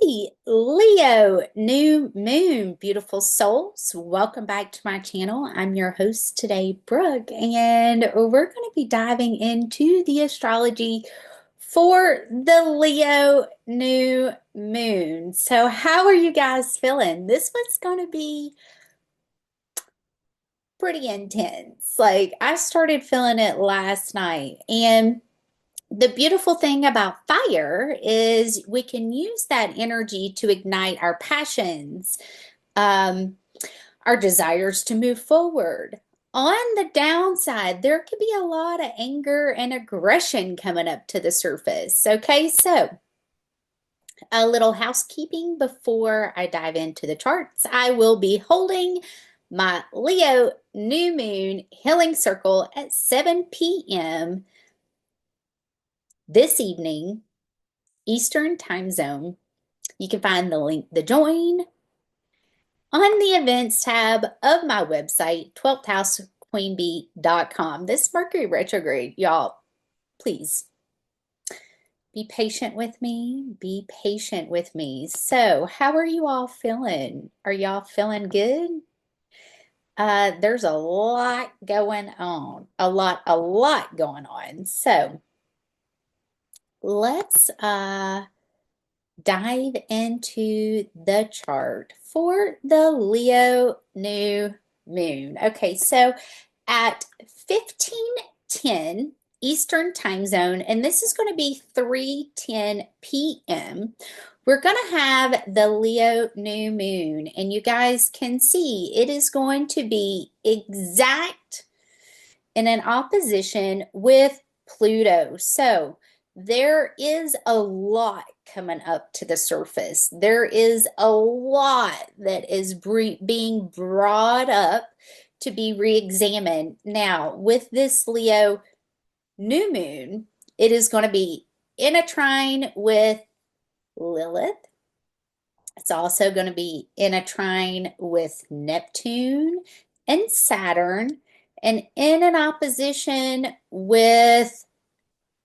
Happy Leo new moon, beautiful souls. Welcome back to my channel. I'm your host today, Brooke, and we're going to be diving into the astrology for the Leo new moon. So, how are you guys feeling? This one's going to be pretty intense. Like, I started feeling it last night, and the beautiful thing about fire is we can use that energy to ignite our passions, um, our desires to move forward. On the downside, there could be a lot of anger and aggression coming up to the surface. Okay, so a little housekeeping before I dive into the charts. I will be holding my Leo new moon healing circle at 7 p.m. this evening, Eastern time zone. You can find the link, the join, on the events tab of my website, 12thhousequeenbee.com. This Mercury retrograde, y'all, please be patient with me. Be patient with me. So, how are you all feeling? Are y'all feeling good? There's a lot going on. A lot going on. So, let's dive into the chart for the Leo new moon. Okay, so at 15:10 Eastern time zone, and this is going to be 3:10 p.m., we're going to have the Leo new moon, and you guys can see it is going to be exact in an opposition with Pluto. So there is a lot coming up to the surface. There is a lot that is being brought up to be re-examined. Now, with this Leo new moon, it is going to be in a trine with Lilith. It's also going to be in a trine with Neptune and Saturn, and in an opposition with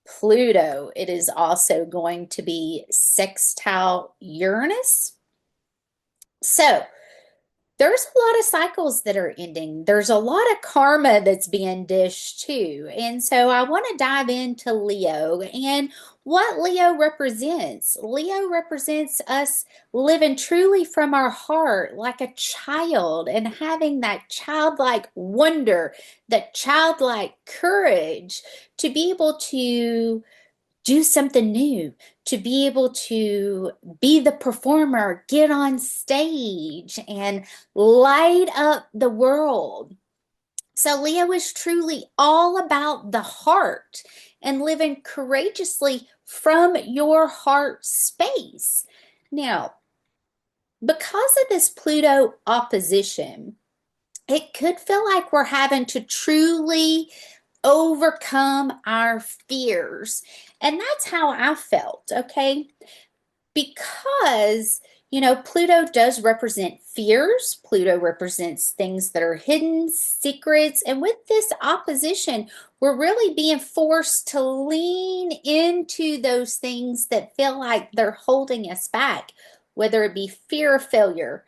Pluto. It is also going to be sextile Uranus. So there's a lot of cycles that are ending. There's a lot of karma that's being dished too. And so I want to dive into Leo and what Leo represents. Leo represents us living truly from our heart like a child and having that childlike wonder, that childlike courage to be able to do something new, to be able to be the performer, get on stage and light up the world. So Leo is truly all about the heart and living courageously from your heart space. Now, because of this Pluto opposition, it could feel like we're having to truly overcome our fears. And that's how I felt, okay? Because, Pluto does represent fears. Pluto represents things that are hidden, secrets. And with this opposition, we're really being forced to lean into those things that feel like they're holding us back, whether it be fear of failure,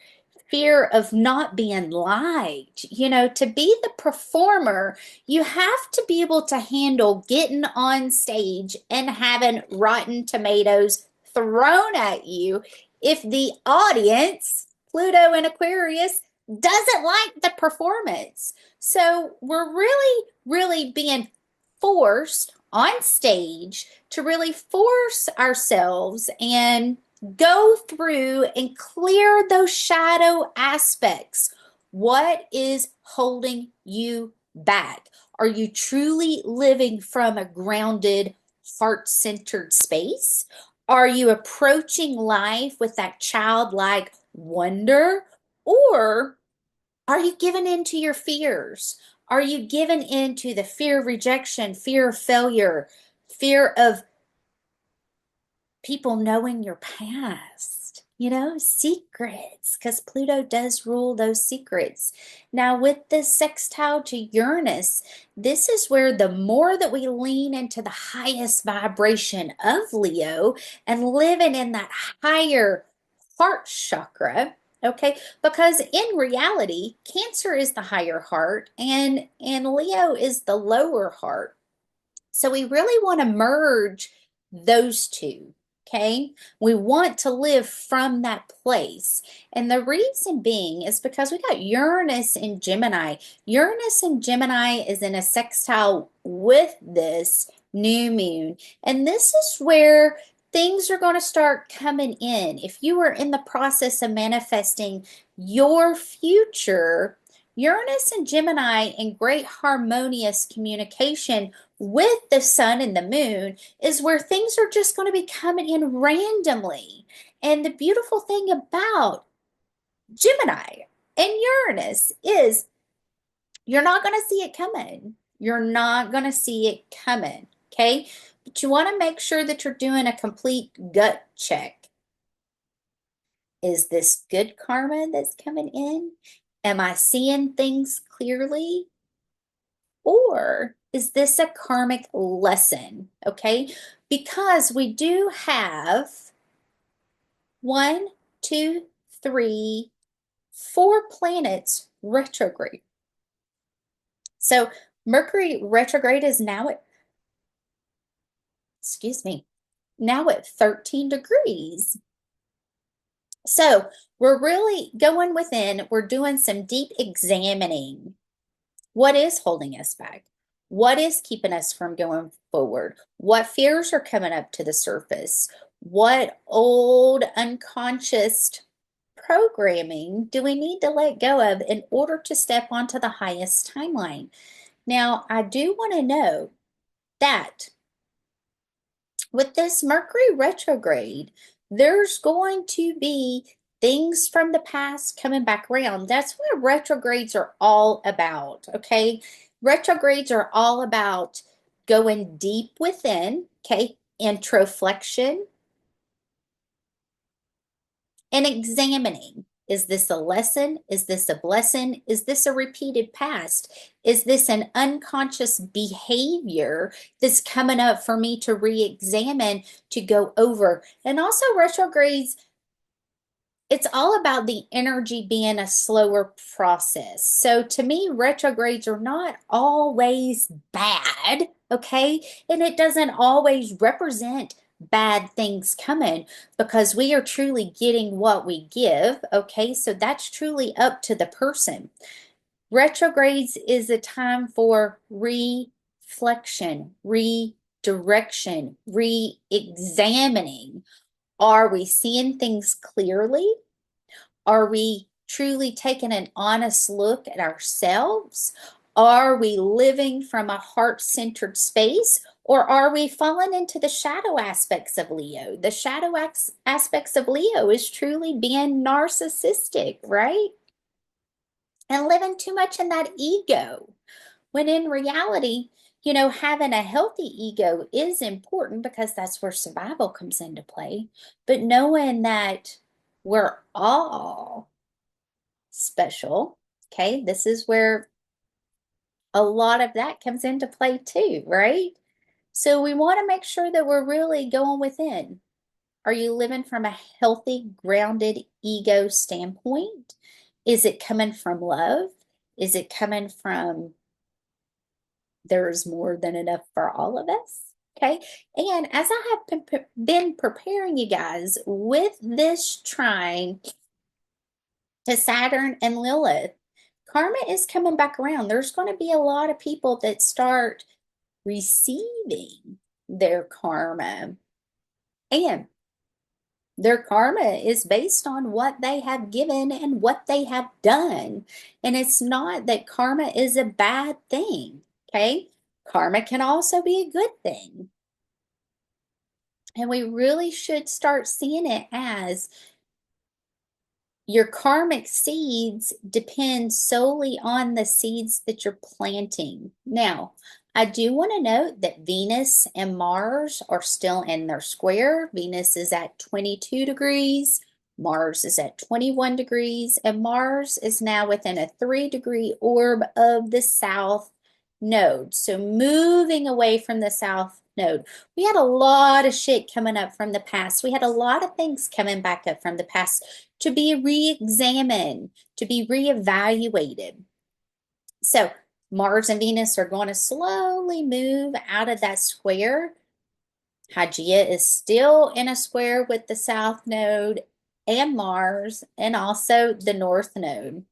fear of not being liked. To be the performer, you have to be able to handle getting on stage and having rotten tomatoes thrown at you if the audience, Pluto and Aquarius, doesn't like the performance. So we're really being forced on stage to really force ourselves and go through and clear those shadow aspects. What is holding you back? Are you truly living from a grounded, heart-centered space? Are you approaching life with that childlike wonder? Or are you giving in to your fears? Are you giving in to the fear of rejection, fear of failure, fear of people knowing your past, secrets, because Pluto does rule those secrets. Now, with this sextile to Uranus, this is where the more that we lean into the highest vibration of Leo and living in that higher heart chakra, okay? Because in reality, Cancer is the higher heart and Leo is the lower heart. So we really want to merge those two, okay? We want to live from that place. And the reason being is because we got Uranus in Gemini. Uranus in Gemini is in a sextile with this new moon. And this is where things are going to start coming in. If you are in the process of manifesting your future, Uranus and Gemini in great harmonious communication with the sun and the moon is where things are just going to be coming in randomly. And the beautiful thing about Gemini and Uranus is you're not going to see it coming. You're not going to see it coming, okay? But you want to make sure that you're doing a complete gut check. Is this good karma that's coming in? Am I seeing things clearly? Or is this a karmic lesson? Okay, because we do have 1, 2, 3, 4 planets retrograde. So Mercury retrograde is now at, now at 13 degrees. So we're really going within, we're doing some deep examining. What is holding us back? What is keeping us from going forward? What fears are coming up to the surface? What old unconscious programming do we need to let go of in order to step onto the highest timeline? Now, I do want to know that with this Mercury retrograde, there's going to be things from the past coming back around. That's what retrogrades are all about, okay? Retrogrades are all about going deep within, okay? Introflexion and examining. Is this a lesson? Is this a blessing? Is this a repeated past? Is this an unconscious behavior that's coming up for me to re-examine, to go over? And also retrogrades, it's all about the energy being a slower process. So to me, retrogrades are not always bad, okay? And it doesn't always represent bad things coming because we are truly getting what we give, okay? So that's truly up to the person. Retrogrades is a time for reflection, redirection, re-examining. Are we seeing things clearly? Are we truly taking an honest look at ourselves? Are we living from a heart-centered space? Or are we falling into the shadow aspects of Leo? The shadow aspects of Leo is truly being narcissistic, right? And living too much in that ego. When in reality, you know, having a healthy ego is important because that's where survival comes into play. But knowing that we're all special, okay, this is where a lot of that comes into play too, right? So we want to make sure that we're really going within. Are you living from a healthy, grounded ego standpoint? Is it coming from love? Is it coming from there's more than enough for all of us? Okay. And as I have been preparing you guys with this trine to Saturn and Lilith, karma is coming back around. There's going to be a lot of people that start receiving their karma. And their karma is based on what they have given and what they have done. And it's not that karma is a bad thing, okay? Karma can also be a good thing. And we really should start seeing it as your karmic seeds depend solely on the seeds that you're planting. Now, I do want to note that Venus and Mars are still in their square. Venus is at 22 degrees, Mars is at 21 degrees, and Mars is now within a 3-degree orb of the South Node. So moving away from the South node. We had a lot of shit coming up from the past. We had a lot of things coming back up from the past to be re-examined, to be re-evaluated. So Mars and Venus are going to slowly move out of that square. Hygeia is still in a square with the South Node and Mars, and also the North Node.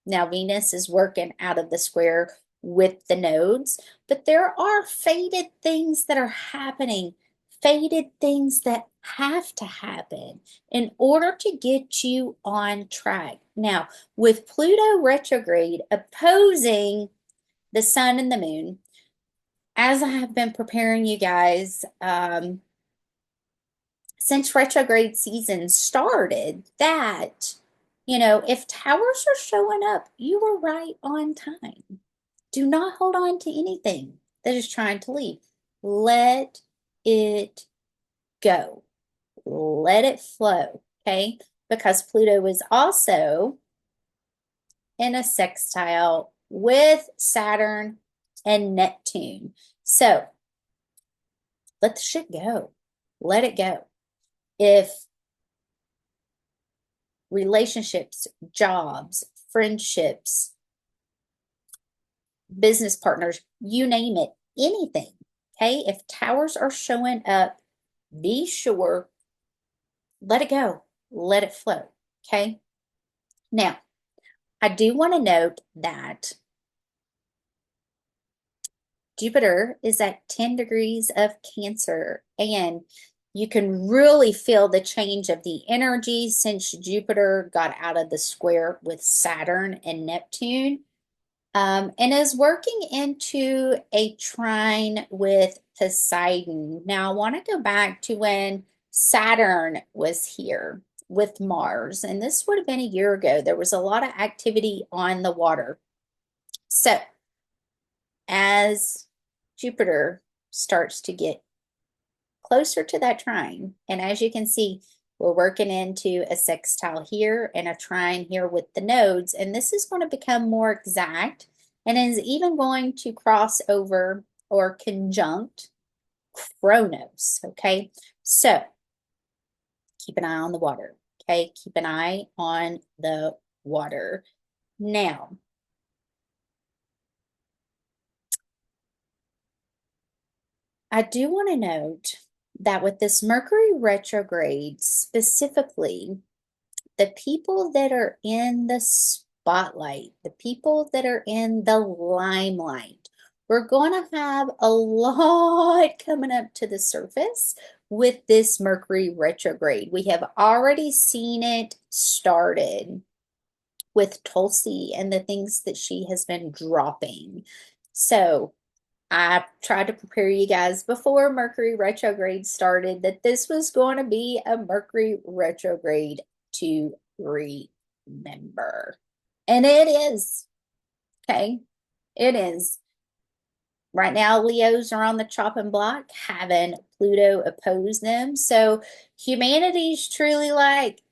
Now Venus is working out of the square with the nodes, but there are fated things that are happening, fated things that have to happen in order to get you on track. Now, with Pluto retrograde opposing the sun and the moon, as I have been preparing you guys, since retrograde season started, that, if towers are showing up, you were right on time. Do not hold on to anything that is trying to leave. Let it go. Let it flow, okay? Because Pluto is also in a sextile with Saturn and Neptune. So let the shit go. Let it go. If relationships, jobs, friendships, business partners, you name it, anything, okay? If towers are showing up, be sure, let it go, let it flow, okay? Now, I do want to note that Jupiter is at 10 degrees of Cancer, and you can really feel the change of the energy since Jupiter got out of the square with Saturn and Neptune. And is working into a trine with Poseidon. Now, I want to go back to when Saturn was here with Mars, and this would have been a year ago. There was a lot of activity on the water. So, as Jupiter starts to get closer to that trine, and as you can see, we're working into a sextile here and a trine here with the nodes, and this is going to become more exact and is even going to cross over or conjunct Chronos, okay? So keep an eye on the water, okay? Keep an eye on the water. Now, I do want to note that with this Mercury retrograde, specifically, the people that are in the spotlight, the people that are in the limelight, we're going to have a lot coming up to the surface with this Mercury retrograde. We have already seen it started with Tulsi and the things that she has been dropping. So I tried to prepare you guys before Mercury retrograde started that this was going to be a Mercury retrograde to remember. And it is. Okay. It is. Right now, Leos are on the chopping block, having Pluto oppose them. So humanity's truly like,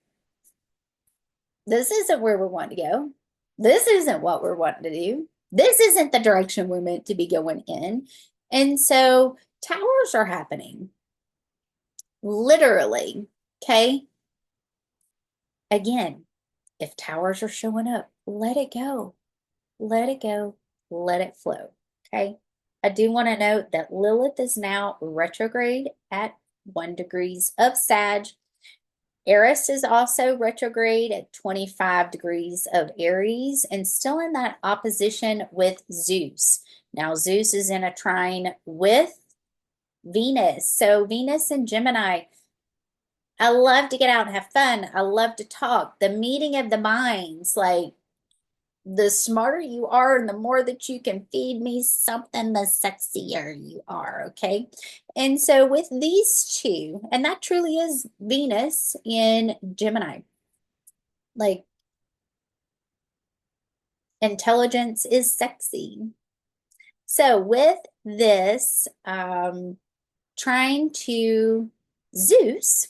this isn't where we want to go. This isn't what we're wanting to do. This isn't the direction we're meant to be going in. And so towers are happening. Literally. Okay. Again, if towers are showing up, let it go. Let it go. Let it flow. Okay. I do want to note that Lilith is now retrograde at 1 degrees of Sag. Eris is also retrograde at 25 degrees of Aries and still in that opposition with Zeus. Now, Zeus is in a trine with Venus. So Venus and Gemini, I love to get out and have fun. I love to talk. The meeting of the minds, like the smarter you are and the more that you can feed me something, the sexier you are, okay? And so with these two, and that truly is Venus in Gemini, like intelligence is sexy. So with this, trying to Zeus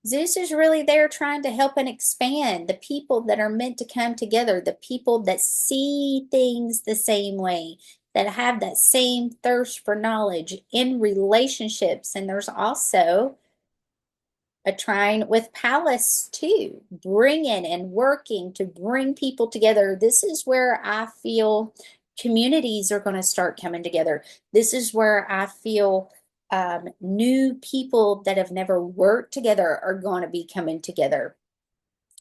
is really there trying to help and expand the people that are meant to come together, the people that see things the same way, that have that same thirst for knowledge in relationships. And there's also a trine with Pallas too, bringing and working to bring people together. This is where I feel communities are going to start coming together. This is where I feel new people that have never worked together are going to be coming together.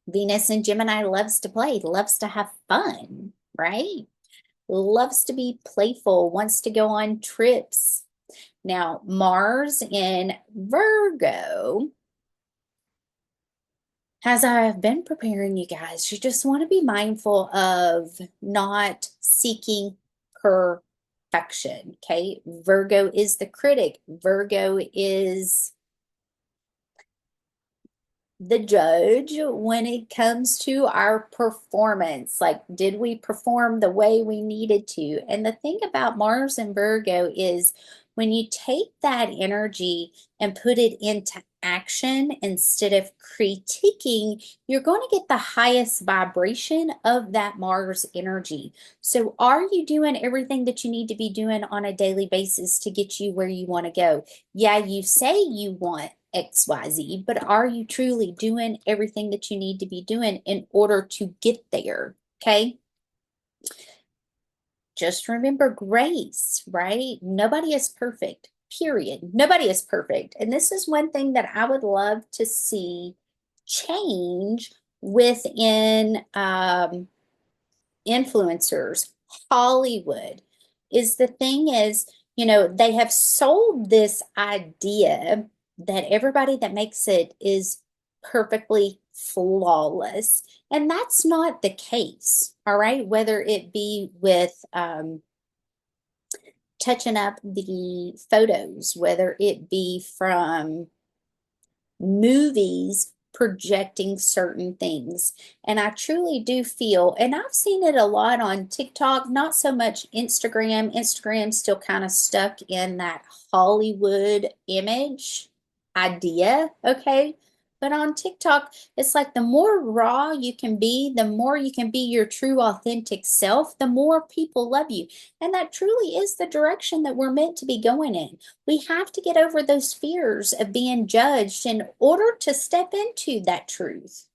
Venus in Gemini loves to play, loves to have fun, right? Loves to be playful, wants to go on trips. Now, Mars in Virgo, as I've been preparing you guys, you just want to be mindful of not seeking perfection, okay? Virgo is the critic. Virgo is the judge when it comes to our performance. Like, did we perform the way we needed to? And the thing about Mars and Virgo is when you take that energy and put it into action instead of critiquing, you're going to get the highest vibration of that Mars energy. So are you doing everything that you need to be doing on a daily basis to get you where you want to go? Yeah, you say you want XYZ, but are you truly doing everything that you need to be doing in order to get there? Okay. Just remember grace, right? Nobody is perfect, period. Nobody is perfect. And this is one thing that I would love to see change within influencers, Hollywood. Is the thing is, they have sold this idea that everybody that makes it is perfectly flawless. And that's not the case, all right? Whether it be with touching up the photos, whether it be from movies projecting certain things. And I truly do feel, and I've seen it a lot on TikTok, not so much Instagram. Instagram's still kind of stuck in that Hollywood image idea, okay? But on TikTok, it's like the more raw you can be, the more you can be your true, authentic self, the more people love you. And that truly is the direction that we're meant to be going in. We have to get over those fears of being judged in order to step into that truth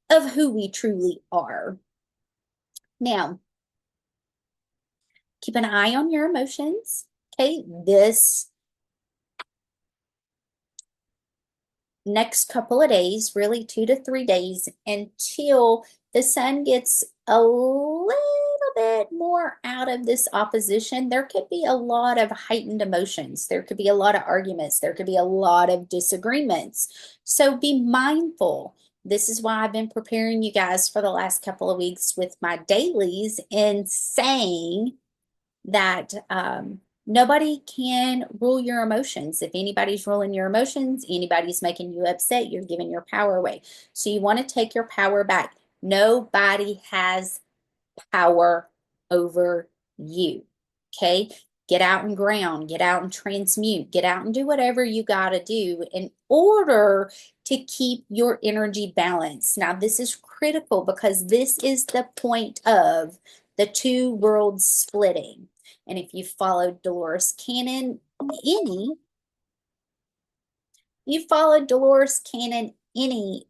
of who we truly are. Now, keep an eye on your emotions. Okay, this next couple of days, really 2 to 3 days, until the sun gets a little bit more out of this opposition, there could be a lot of heightened emotions. There could be a lot of arguments. There could be a lot of disagreements. So be mindful. This is why I've been preparing you guys for the last couple of weeks with my dailies and saying that nobody can rule your emotions. If anybody's ruling your emotions, anybody's making you upset, you're giving your power away. So you want to take your power back. Nobody has power over you. Okay? Get out and ground, get out and transmute, get out and do whatever you got to do in order to keep your energy balanced. Now, this is critical because this is the point of the two worlds splitting. And if you followed Dolores Cannon any,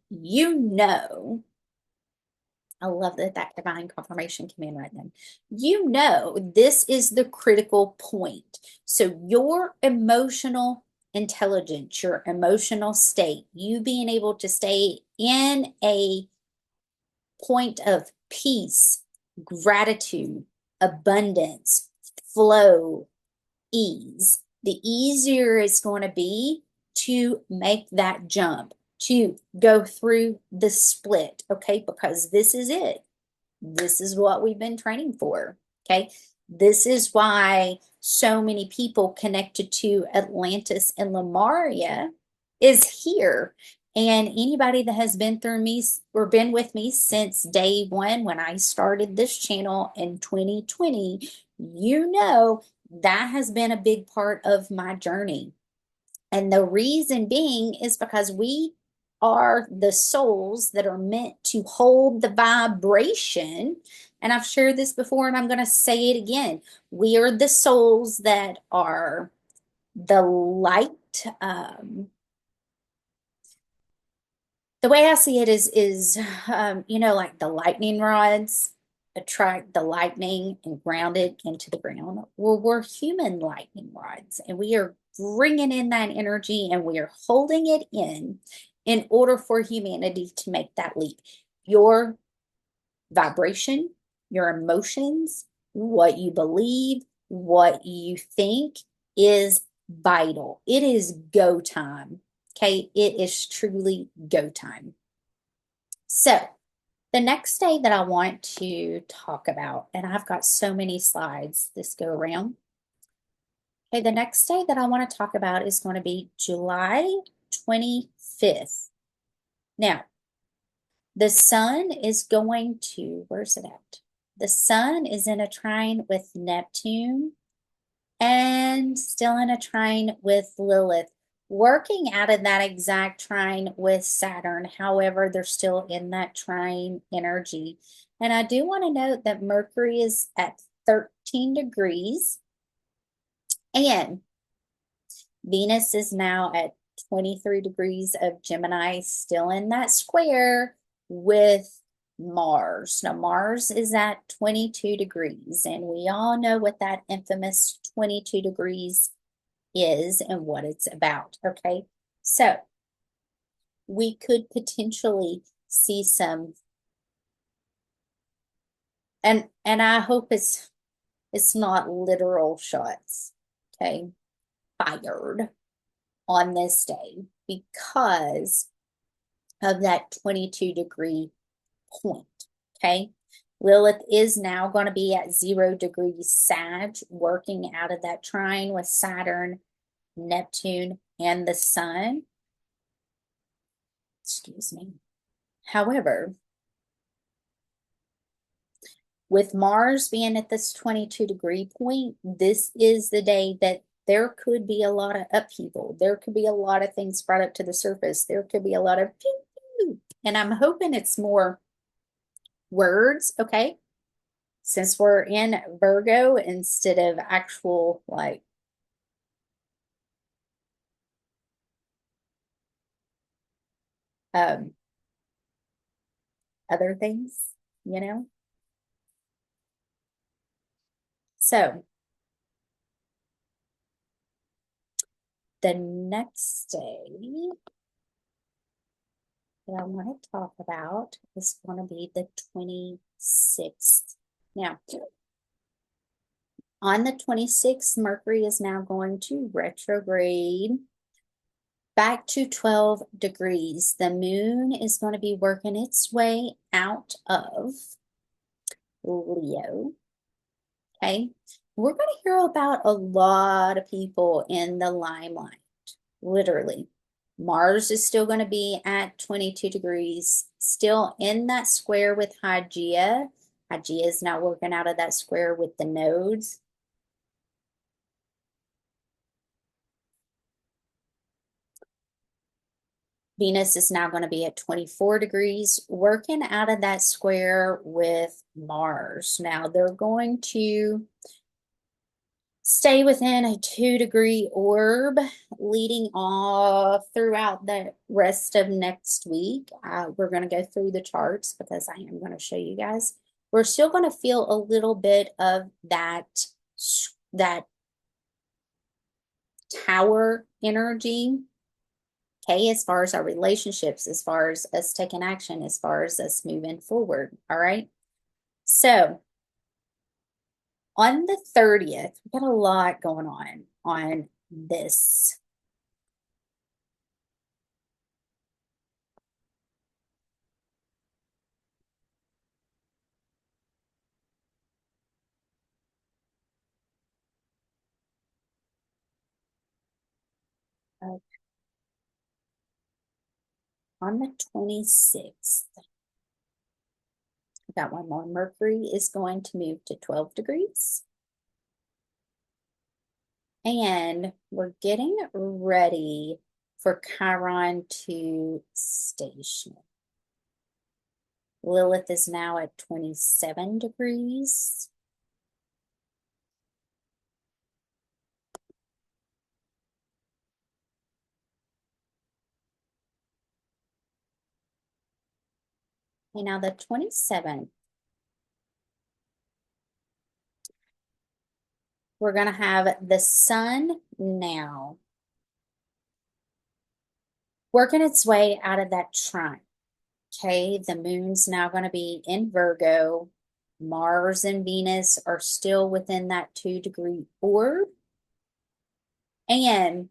you know, I love that divine confirmation came in right then. You know, this is the critical point. So your emotional intelligence, your emotional state, you being able to stay in a point of peace, gratitude, abundance, flow, ease, the easier it's going to be to make that jump, to go through the split, okay? Because this is it. This is what we've been training for, okay? This is why so many people connected to Atlantis and Lemuria is here. And anybody that has been through me or been with me since day one when I started this channel in 2020, you know that has been a big part of my journey. And the reason being is because we are the souls that are meant to hold the vibration And I've shared this before, and I'm going to say it again. We are the souls that are the light. The way I see it is you know, like the lightning rods attract the lightning and ground it into the ground. Well, we're human lightning rods, and we are bringing in that energy and we are holding it in order for humanity to make that leap. Your vibration, your emotions, what you believe, what you think is vital. It is go time. Okay, it is truly go time. So, the next day that I want to talk about, and I've got so many slides this go around. Okay, the next day that I want to talk about is going to be July 25th. Now, the sun is going to, where's it at? The sun is in a trine with Neptune and still in a trine with Lilith, working out of that exact trine with Saturn. However, they're still in that trine energy. And I do want to note that Mercury is at 13 degrees and Venus is now at 23 degrees of Gemini, still in that square with Mars. Now, Mars is at 22 degrees, and we all know what that infamous 22 degrees is and what it's about, okay? So, we could potentially see some, and I hope it's not literal shots, okay, fired on this day because of that 22 degree point, okay? Lilith is now going to be at 0 degrees Sag, working out of that trine with Saturn, Neptune, and the Sun. Excuse me. However, with Mars being at this 22 degree point, this is the day that there could be a lot of upheaval. There could be a lot of things brought up to the surface. There could be a lot of, and I'm hoping it's more words, okay? Since we're in Virgo instead of actual like um other things, you know? So the next day that I want to talk about is going to be the 26th. Now, on the 26th, Mercury is now going to retrograde back to 12 degrees. The moon is going to be working its way out of Leo. Okay. We're going to hear about a lot of people in the limelight, literally. Mars is still going to be at 22 degrees, still in that square with Hygeia. Hygeia is now working out of that square with the nodes. Venus is now going to be at 24 degrees, working out of that square with Mars. Now they're going to stay within a 2-degree orb, leading off throughout the rest of next week. We're going to go through the charts because I am going to show you guys. We're still going to feel a little bit of that tower energy. Okay, as far as our relationships, as far as us taking action, as far as us moving forward. All right. So on the 30th, we've got a lot going on this. On the 26th, we've got one more. Mercury is going to move to 12 degrees. And we're getting ready for Chiron to station. Lilith is now at 27 degrees. Okay, now the 27th, we're going to have the sun now working its way out of that trine. Okay, the moon's now going to be in Virgo. Mars and Venus are still within that 2-degree orb. And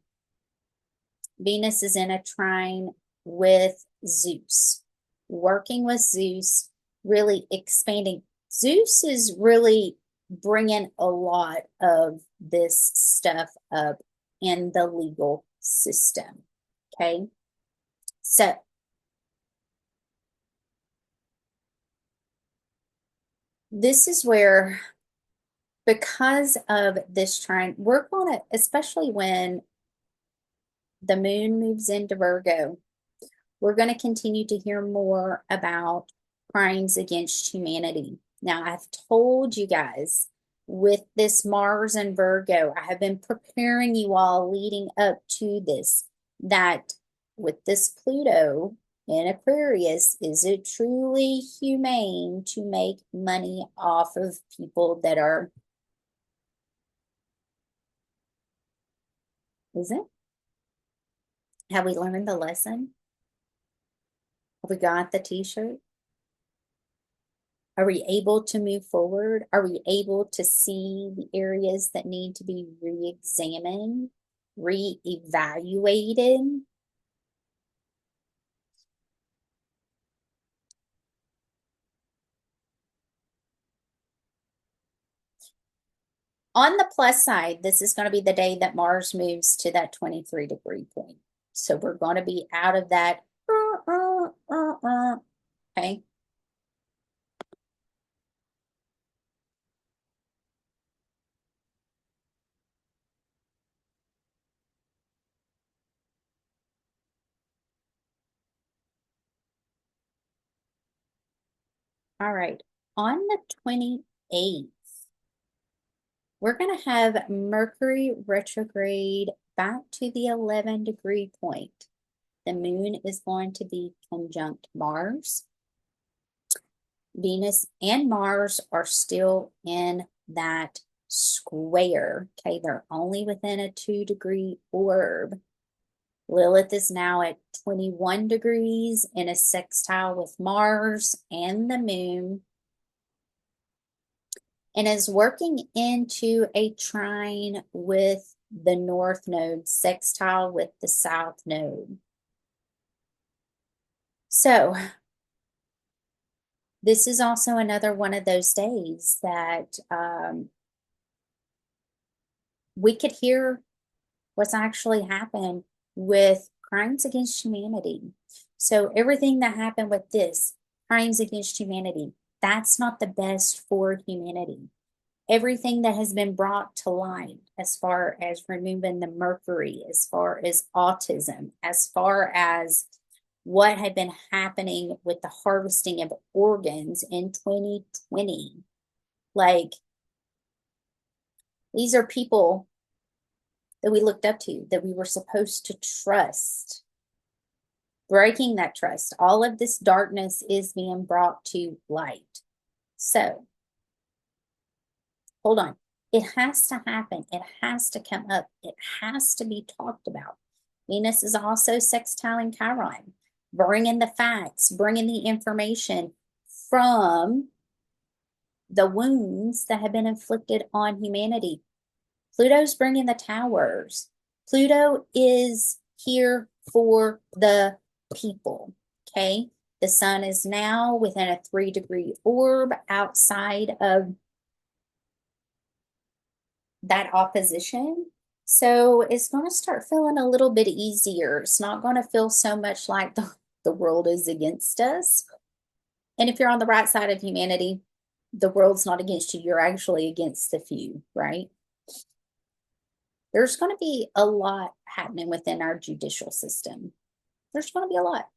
Venus is in a trine with Zeus, working with Zeus, really expanding. Zeus is really bringing a lot of this stuff up in the legal system. Okay, so this is where, because of this trine, we're going to, especially when the moon moves into Virgo, we're going to continue to hear more about crimes against humanity. Now, I've told you guys with this Mars and Virgo, I have been preparing you all leading up to this, that with this Pluto in Aquarius, is it truly humane to make money off of people that are, is it? Have we learned the lesson? Have we got the t-shirt? Are we able to move forward? Are we able to see the areas that need to be re-examined, re-evaluated? On the plus side, this is going to be the day that Mars moves to that 23-degree point. So we're going to be out of that. Okay. All right. On the 28th, we're going to have Mercury retrograde back to the 11-degree point. The moon is going to be conjunct Mars. Venus and Mars are still in that square. Okay, they're only within a 2-degree orb. Lilith is now at 21 degrees in a sextile with Mars and the moon, and is working into a trine with the north node, sextile with the south node. So this is also another one of those days that we could hear what's actually happened with crimes against humanity. So everything that happened with this, crimes against humanity, that's not the best for humanity. Everything that has been brought to light as far as removing the mercury, as far as autism, as far as what had been happening with the harvesting of organs in 2020. Like, these are people that we looked up to, that we were supposed to trust. Breaking that trust, all of this darkness is being brought to light. So, hold on. It has to happen. It has to come up. It has to be talked about. Venus is also sextiling Chiron, bringing the facts, bringing the information from the wounds that have been inflicted on humanity. Pluto's bringing the towers. Pluto is here for the people, okay? The sun is now within a 3-degree orb outside of that opposition. So it's going to start feeling a little bit easier. It's not going to feel so much like the world is against us. And if you're on the right side of humanity, the world's not against you. You're actually against the few, right? There's going to be a lot happening within our judicial system. There's going to be a lot.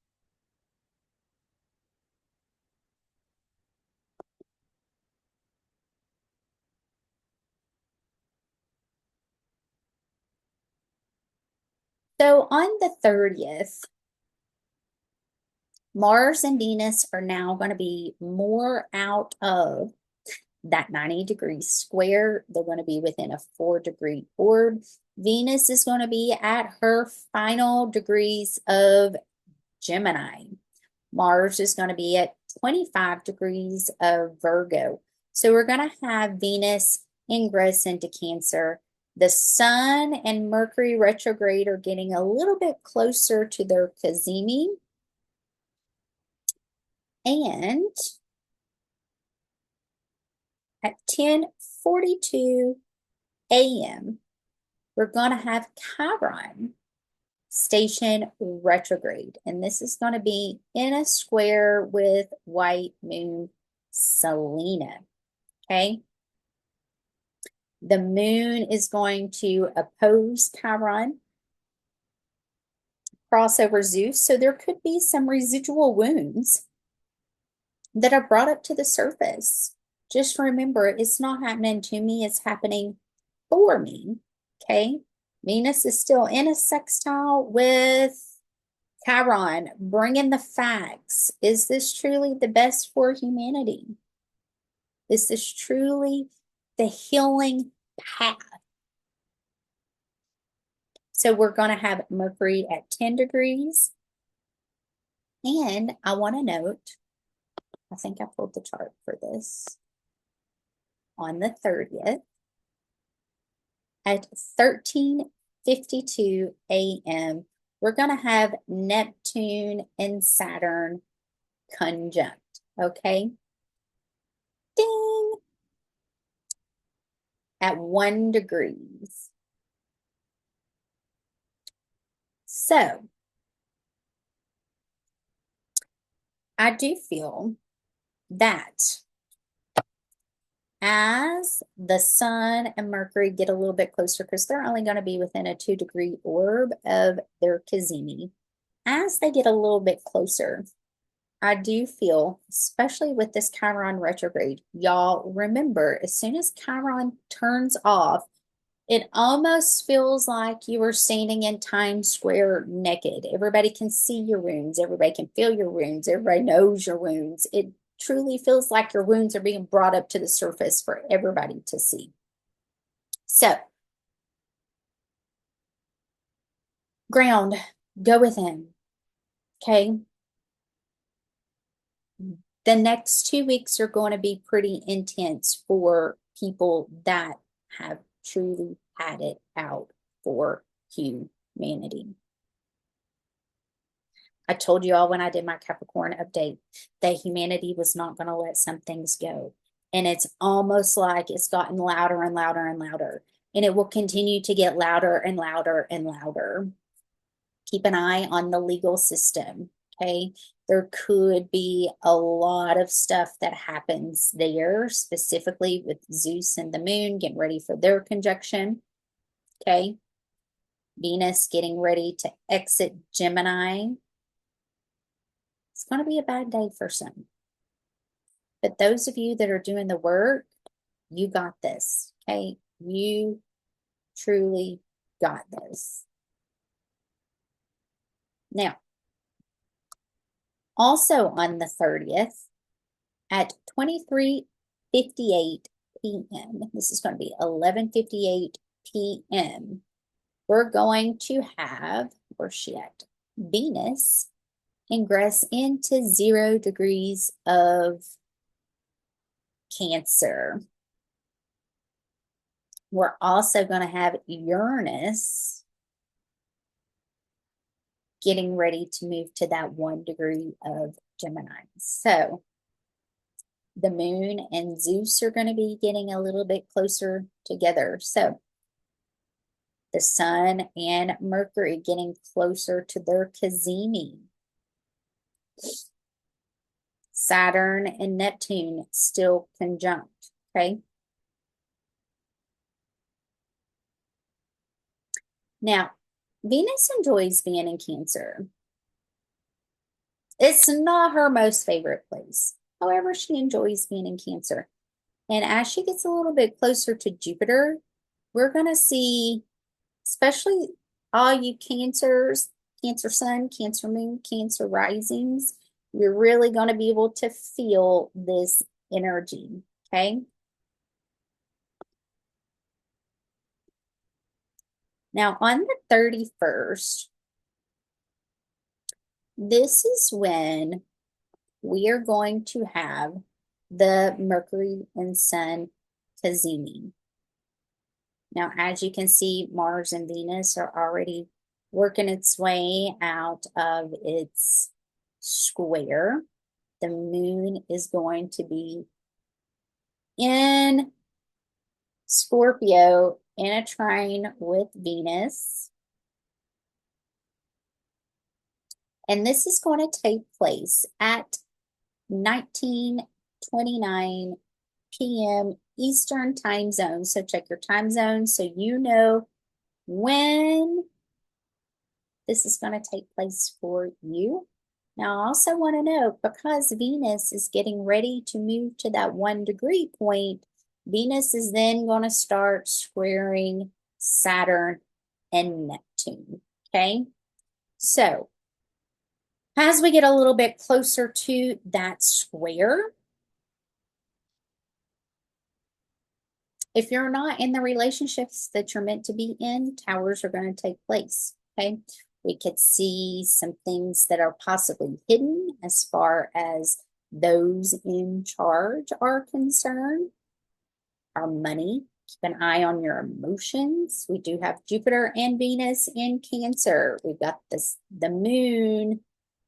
So on the 30th, Mars and Venus are now going to be more out of that 90-degree square. They're going to be within a 4-degree orb. Venus is going to be at her final degrees of Gemini. Mars is going to be at 25 degrees of Virgo. So we're going to have Venus ingress into Cancer. The Sun and Mercury retrograde are getting a little bit closer to their cazimi. And at 10:42 a.m., we're going to have Chiron station retrograde. And this is going to be in a square with white moon Selena. Okay. The moon is going to oppose Chiron, crossover Zeus. So there could be some residual wounds that are brought up to the surface. Just remember, it's not happening to me, it's happening for me. Okay. Venus is still in a sextile with Chiron, bringing the facts. Is this truly the best for humanity? Is this truly the healing path? So we're going to have Mercury at 10 degrees. And I want to note, I think I pulled the chart for this. On the 30th, at 13:52 a.m., we're going to have Neptune and Saturn conjunct. Okay? Ding! At 1 degrees. So, I do feel that as the Sun and Mercury get a little bit closer, because they're only going to be within a 2-degree orb of their cazimi, as they get a little bit closer, I do feel, especially with this Chiron retrograde, y'all remember, as soon as Chiron turns off, it almost feels like you were standing in Times Square naked. Everybody can see your wounds. Everybody can feel your wounds. Everybody knows your wounds. It truly feels like your wounds are being brought up to the surface for everybody to see. So, ground, go within. Okay. The next 2 weeks are going to be pretty intense for people that have truly had it out for humanity. I told you all when I did my Capricorn update that humanity was not going to let some things go. And it's almost like it's gotten louder and louder and louder. And it will continue to get louder and louder and louder. Keep an eye on the legal system. Okay. There could be a lot of stuff that happens there, specifically with Zeus and the moon getting ready for their conjunction. Okay. Venus getting ready to exit Gemini. It's going to be a bad day for some. But those of you that are doing the work, you got this. Okay. You truly got this. Now, also on the 30th at 23:58 p.m., this is going to be 11:58 p.m., we're going to have, where's she at? Venus ingress into 0 degrees of Cancer. We're also going to have Uranus getting ready to move to that 1 degree of Gemini. So the moon and Zeus are going to be getting a little bit closer together. So the Sun and Mercury getting closer to their cazimi. Saturn and Neptune still conjunct, okay? Now, Venus enjoys being in Cancer. It's not her most favorite place. However, she enjoys being in Cancer. And as she gets a little bit closer to Jupiter, we're going to see, especially all you Cancers, Cancer Sun, Cancer Moon, Cancer Risings, you're really going to be able to feel this energy, okay? Now, on the 31st, this is when we are going to have the Mercury and Sun cazimi. Now, as you can see, Mars and Venus are already working its way out of its square. The moon is going to be in Scorpio in a trine with Venus. And this is going to take place at 19:29 p.m. Eastern time zone. So check your time zone so you know when this is going to take place for you. Now, I also want to know, because Venus is getting ready to move to that 1-degree point, Venus is then going to start squaring Saturn and Neptune, okay? So, as we get a little bit closer to that square, if you're not in the relationships that you're meant to be in, towers are going to take place, okay? We could see some things that are possibly hidden as far as those in charge are concerned. Our money, keep an eye on your emotions. We do have Jupiter and Venus in Cancer. We've got the moon,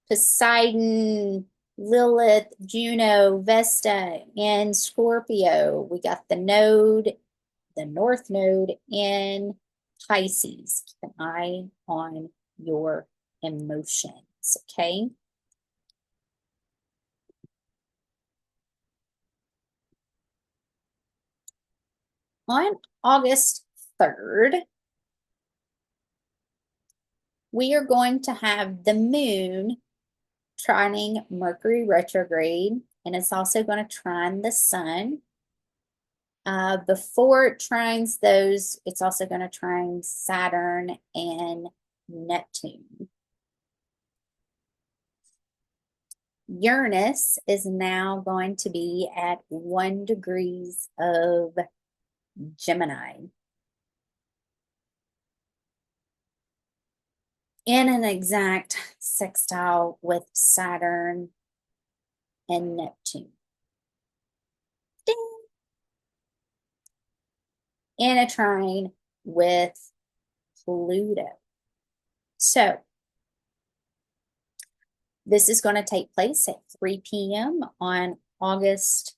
Poseidon, Lilith, Juno, Vesta, and Scorpio. We got the node, the North Node in Pisces. Keep an eye on your emotions, okay? On August 3rd, we are going to have the moon trining Mercury retrograde, and it's also going to trine the sun. Before it trines those, it's also going to trine Saturn and Neptune. Uranus is now going to be at 1 degrees of Gemini, in an exact sextile with Saturn and Neptune. Ding! In a trine with Pluto. So, this is going to take place at 3 p.m. on August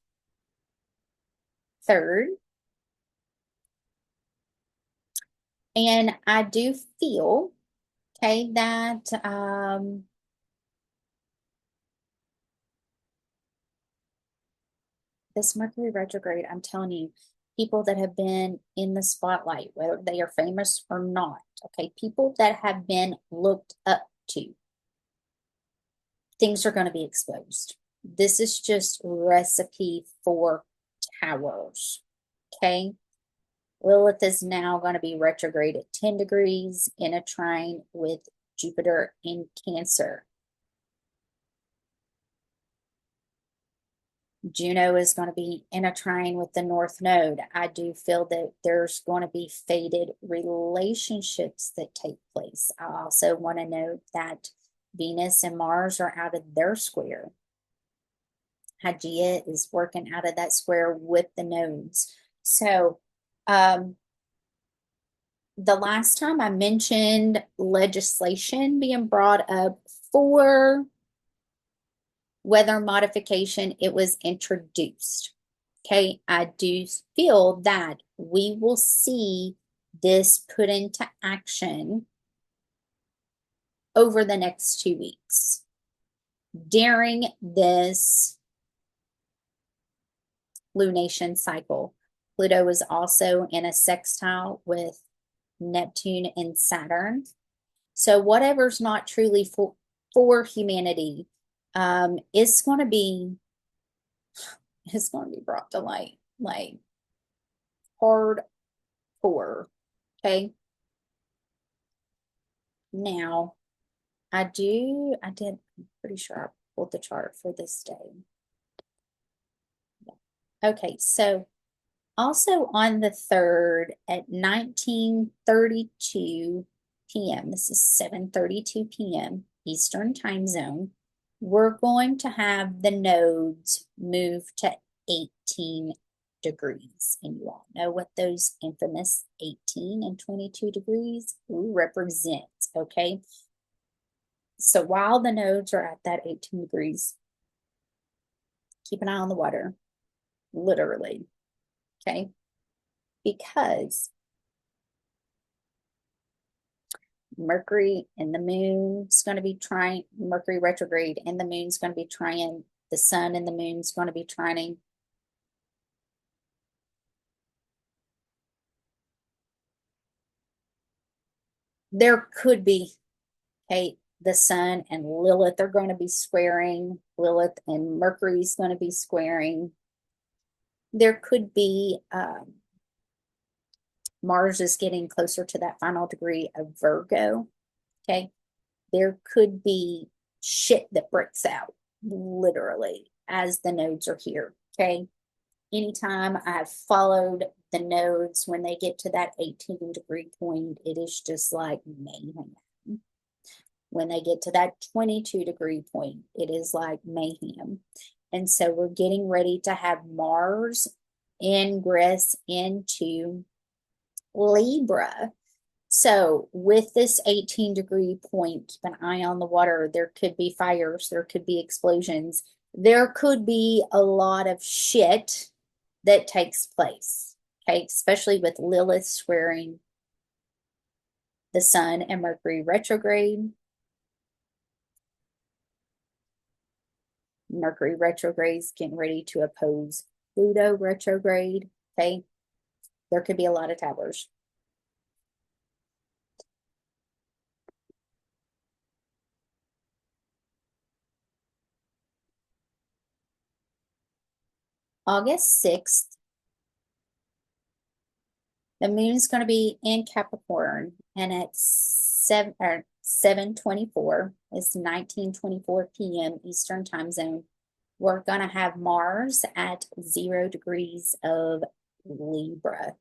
3rd. And I do feel, okay, that this Mercury retrograde, I'm telling you, people that have been in the spotlight, whether they are famous or not, okay, people that have been looked up to, things are going to be exposed. This is just recipe for towers, okay? Lilith is now going to be retrograde at 10 degrees in a trine with Jupiter in Cancer. Juno is going to be in a trine with the North Node. I do feel that there's going to be fated relationships that take place. I also want to note that Venus and Mars are out of their square. Hygeia is working out of that square with the nodes. So, the last time I mentioned legislation being brought up for weather modification, it was introduced. Okay, I do feel that we will see this put into action over the next 2 weeks. During this lunation cycle, Pluto is also in a sextile with Neptune and Saturn. So whatever's not truly for humanity is going to be brought to light, like hardcore, okay? Now, I'm pretty sure I pulled the chart for this day. Okay, so also on the 3rd at 19:32 p.m., this is 7:32 p.m. Eastern Time Zone, we're going to have the nodes move to 18 degrees. And you all know what those infamous 18 and 22 degrees represent, okay? So while the nodes are at that 18 degrees, keep an eye on the water, literally, okay? Because Mercury and the moon's going to be trying, Mercury retrograde and the moon's going to be trying, the sun and the moon's going to be trining. There could be, okay, the sun and Lilith are going to be squaring, Lilith and Mercury's going to be squaring. There could be, Mars is getting closer to that final degree of Virgo, okay? There could be shit that breaks out, literally, as the nodes are here, okay? Anytime I've followed the nodes when they get to that 18-degree point, it is just like mayhem. When they get to that 22-degree point, it is like mayhem. And so we're getting ready to have Mars ingress into Libra. So with this 18-degree point, keep an eye on the water. There could be fires, there could be explosions, there could be a lot of shit that takes place, okay? Especially with Lilith squaring the sun and Mercury retrograde. Mercury retrograde is getting ready to oppose Pluto retrograde, okay? There could be a lot of towers. August 6th, the moon's going to be in Capricorn, and at 7:24, it's 19:24 p.m. Eastern Time Zone. We're going to have Mars at 0 degrees of Libra.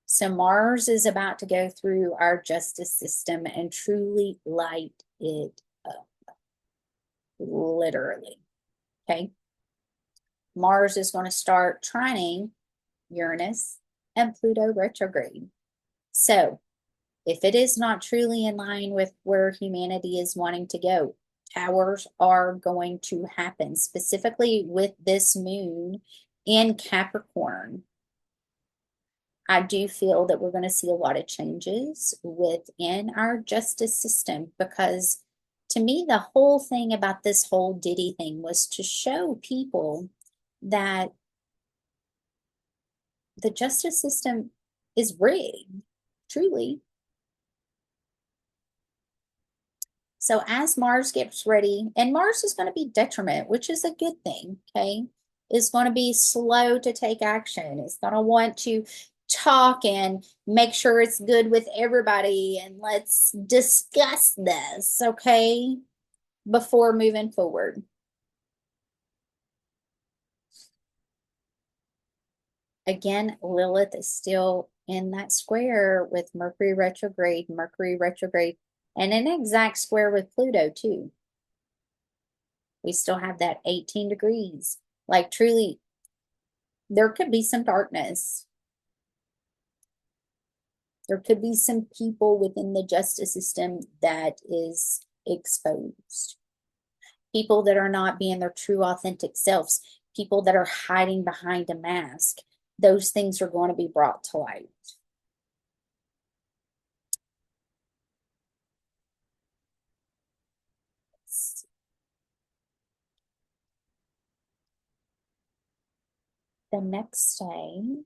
So Mars is about to go through our justice system and truly light it up, literally, okay? Mars is going to start trining Uranus and Pluto retrograde. So if it is not truly in line with where humanity is wanting to go, towers are going to happen, specifically with this moon in Capricorn. I do feel that we're going to see a lot of changes within our justice system, because to me, the whole thing about this whole Diddy thing was to show people that the justice system is rigged, truly. So as Mars gets ready, and Mars is going to be detriment, which is a good thing, okay? It's going to be slow to take action. It's going to want to talk and make sure it's good with everybody, and let's discuss this, okay, before moving forward. Again, Lilith is still in that square with Mercury retrograde, and an exact square with Pluto too. We still have that 18 degrees. Like truly, there could be some darkness. There could be some people within the justice system that is exposed. People that are not being their true authentic selves. People that are hiding behind a mask. Those things are going to be brought to light. The next day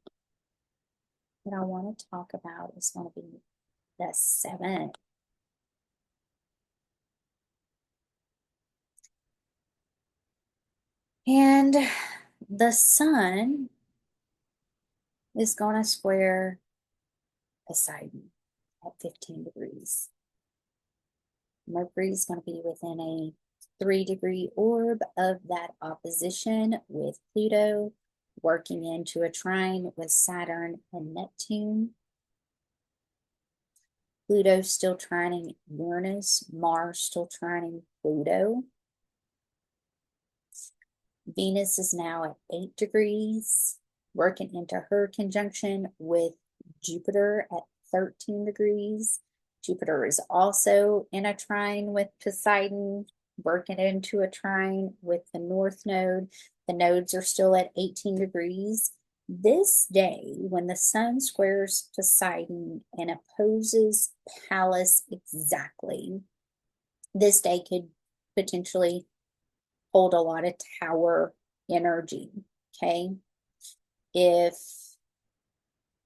that I want to talk about is going to be the 7th. And the sun is going to square Poseidon at 15 degrees. Mercury is going to be within a 3-degree orb of that opposition with Pluto, working into a trine with Saturn and Neptune. Pluto still trining Uranus, Mars still trining Pluto. Venus is now at 8 degrees, working into her conjunction with Jupiter at 13 degrees. Jupiter is also in a trine with Poseidon, working into a trine with the North Node. The nodes are still at 18 degrees. This day, when the Sun squares Poseidon and opposes Pallas exactly, this day could potentially hold a lot of tower energy, okay? If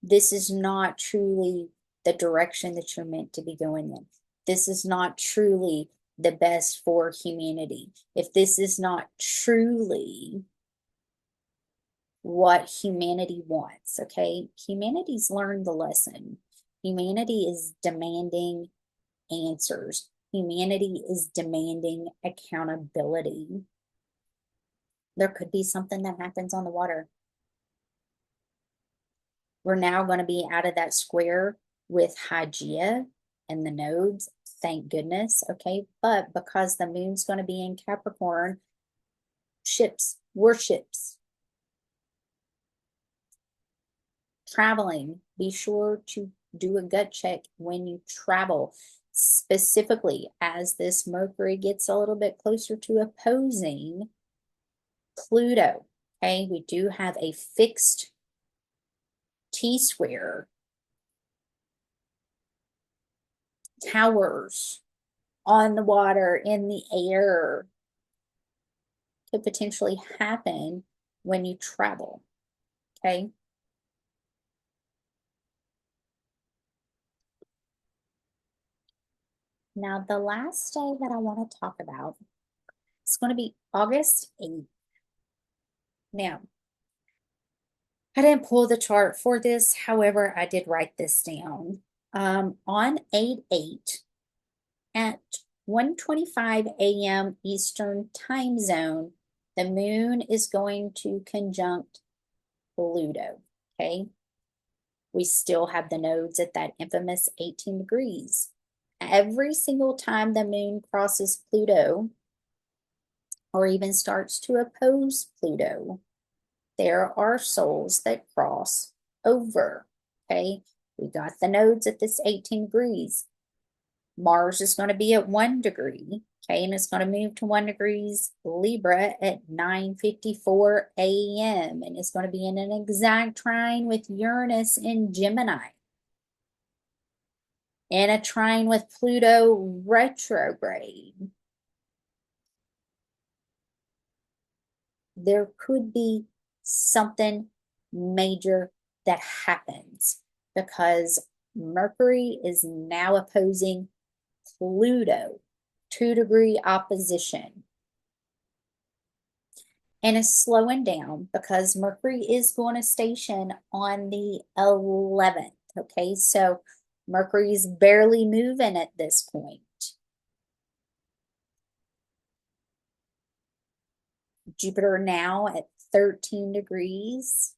this is not truly the direction that you're meant to be going in, this is not truly the best for humanity, if this is not truly what humanity wants, okay? Humanity's learned the lesson. Humanity is demanding answers. Humanity is demanding accountability. There could be something that happens on the water. We're now going to be out of that square with Hygeia and the nodes, thank goodness, okay? But because the moon's going to be in Capricorn, ships, warships, traveling, be sure to do a gut check when you travel, specifically as this Mercury gets a little bit closer to opposing Pluto. Okay, we do have a fixed T-square, towers on the water, in the air, could potentially happen when you travel. Okay. Now, the last day that I want to talk about is going to be August 8th. Now, I didn't pull the chart for this. However, I did write this down. On 8/8 at 1:25 a.m. Eastern time zone, the moon is going to conjunct Pluto. Okay. We still have the nodes at that infamous 18 degrees. Every single time the moon crosses Pluto, or even starts to oppose Pluto, there are souls that cross over, okay? We got the nodes at this 18 degrees. Mars is going to be at 1 degree, okay? And it's going to move to 1 degrees Libra at 9:54 a.m. And it's going to be in an exact trine with Uranus in Gemini. And a trine with Pluto retrograde. There could be something major that happens because Mercury is now opposing Pluto, 2-degree opposition. And is slowing down because Mercury is going to station on the 11th. Okay, so Mercury is barely moving at this point. Jupiter now at 13 degrees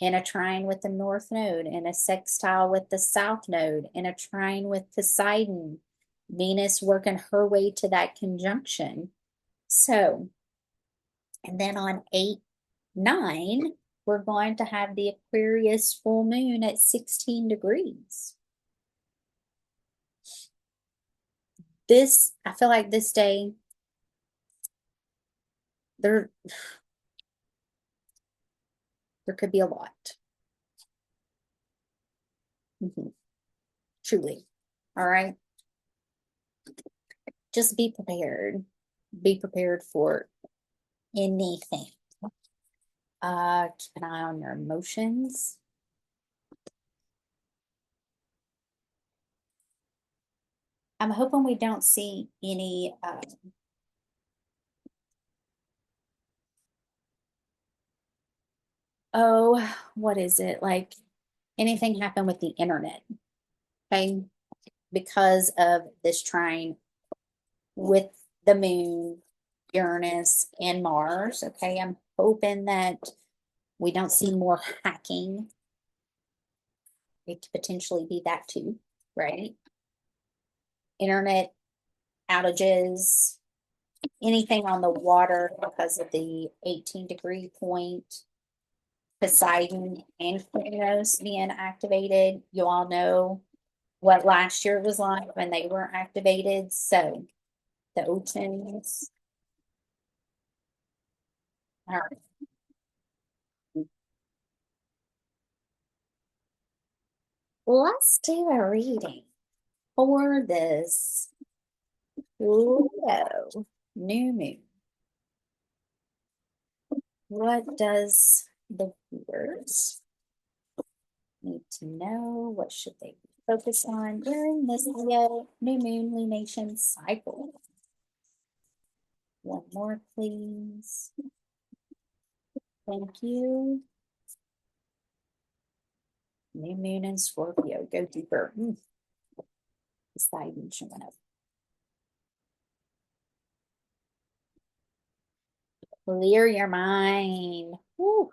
in a trine with the North Node, in a sextile with the South Node, in a trine with Poseidon. Venus working her way to that conjunction. So, and then on 8/9, we're going to have the Aquarius full moon at 16 degrees. I feel like this day, there could be a lot. Truly. All right. Just be prepared. Be prepared for anything. Keep an eye on your emotions. I'm hoping we don't see any what is it? Like anything happen with the internet. Okay. because of this trine with the moon, Uranus, and Mars. Okay, I'm hoping that we don't see more hacking. It could potentially be that too, right? Internet outages, anything on the water because of the 18-degree point, Poseidon and Kronos being activated. You all know what last year was like when they were activated. So the oceans. All right. Let's do a reading for this Leo new moon. What does the viewers need to know? What should they focus on during this Leo new moon lunation cycle? One more, please. Thank you. New moon in Scorpio. Go deeper. Poseidon showing up. Clear your mind. Woo.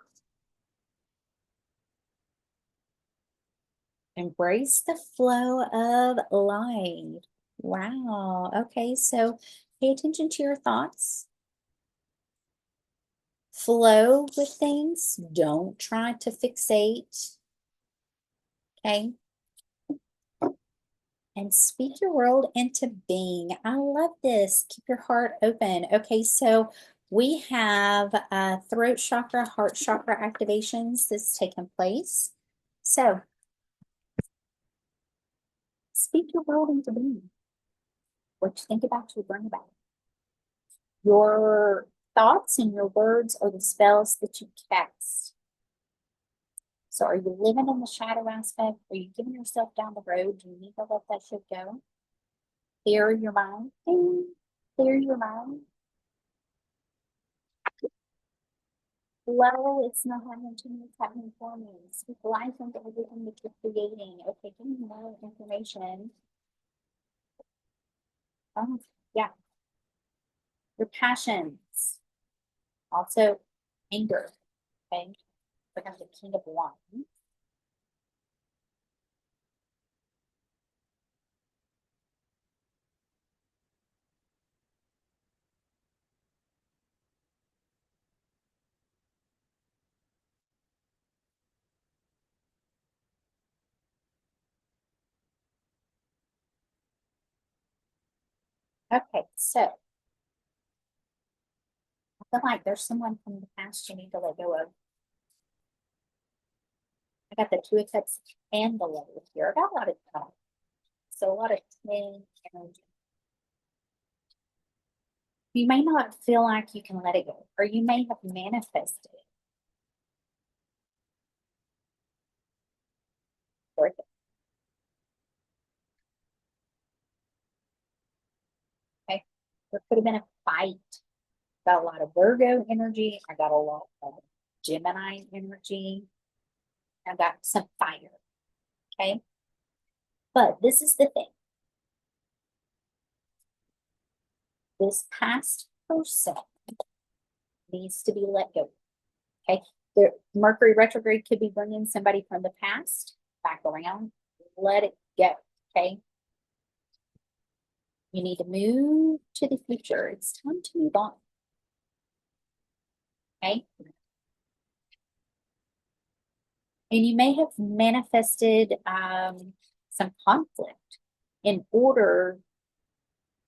Embrace the flow of light. Wow. Okay, so pay attention to your thoughts. Flow with things. Don't try to fixate. Okay. And speak your world into being. I love this. Keep your heart open. Okay, so we have throat chakra, heart chakra activations that's taken place. So speak your world into being. What you think about, you bring about. Your thoughts and your words are the spells that you cast. So are you living in the shadow aspect? Are you giving yourself down the road? Do you need to let that shit go? Clear your mind. Clear your mind. Flow, it's not having too many happening for me. Speak life into everything that you're creating. Okay, give me more information. Yeah. Your passions. Also, anger. Okay. Become the king of wands. Okay, so I feel like there's someone from the past you need to let go of. I got the Two of Cups and the Lovers here. I got a lot of time. So a lot of twin energy. You may not feel like you can let it go, or you may have manifested it. Okay. There could have been a fight. Got a lot of Virgo energy. I got a lot of Gemini energy. I got some fire. Okay. But this is the thing. This past person needs to be let go. Okay. The Mercury retrograde could be bringing somebody from the past back around. Let it go. Okay. You need to move to the future. It's time to move on. Okay. And you may have manifested some conflict in order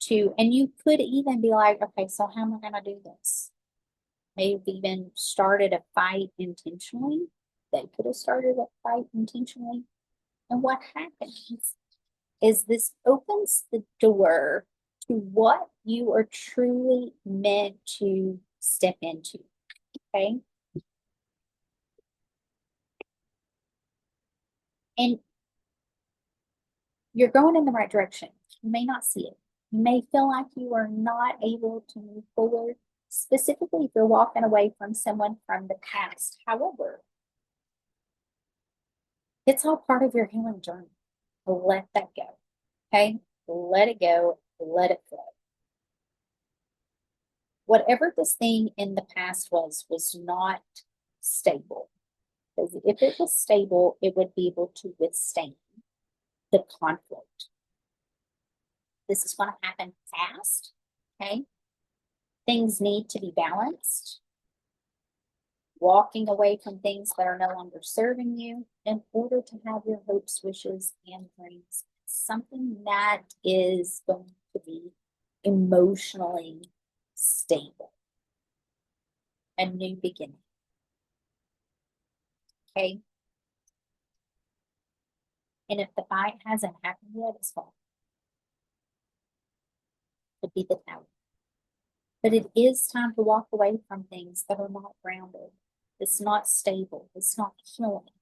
to, and you could even be like, okay, so how am I going to do this? Maybe even started a fight intentionally. They could have started a fight intentionally. And what happens is this opens the door to what you are truly meant to step into. Okay. And you're going in the right direction. You may not see it. You may feel like you are not able to move forward, specifically if you're walking away from someone from the past. However, it's all part of your healing journey. Let that go. Okay? Let it go. Let it flow. Whatever this thing in the past was not stable. Because if it was stable, it would be able to withstand the conflict. This is going to happen fast. Okay? Things need to be balanced. Walking away from things that are no longer serving you in order to have your hopes, wishes, and dreams. Something that is going to be emotionally stable. A new beginning. Okay? And if the fight hasn't happened yet, it's fine. Could be the Tower. But it is time to walk away from things that are not grounded. It's not stable. It's not healing.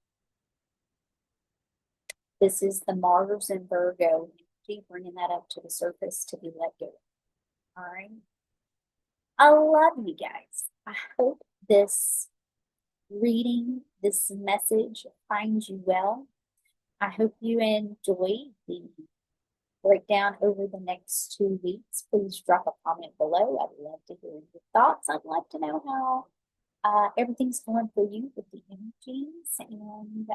This is the Mars and Virgo energy, bringing that up to the surface to be let go. All right. I love you guys. I hope this reading, this message finds you well. I hope you enjoy the breakdown over the next 2 weeks. Please drop a comment below. I'd love to hear your thoughts. I'd love to know how everything's going for you with the energies. And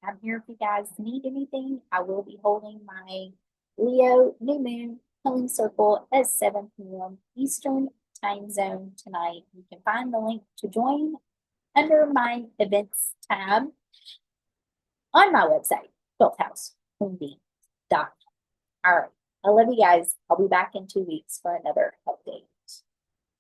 I'm here if you guys need anything. I will be holding my Leo New Moon Healing Circle at 7 p.m. Eastern Time Zone tonight. You can find the link to join under my events tab on my website, twelfthhousehomebee.com. All right. I love you guys. I'll be back in 2 weeks for another update.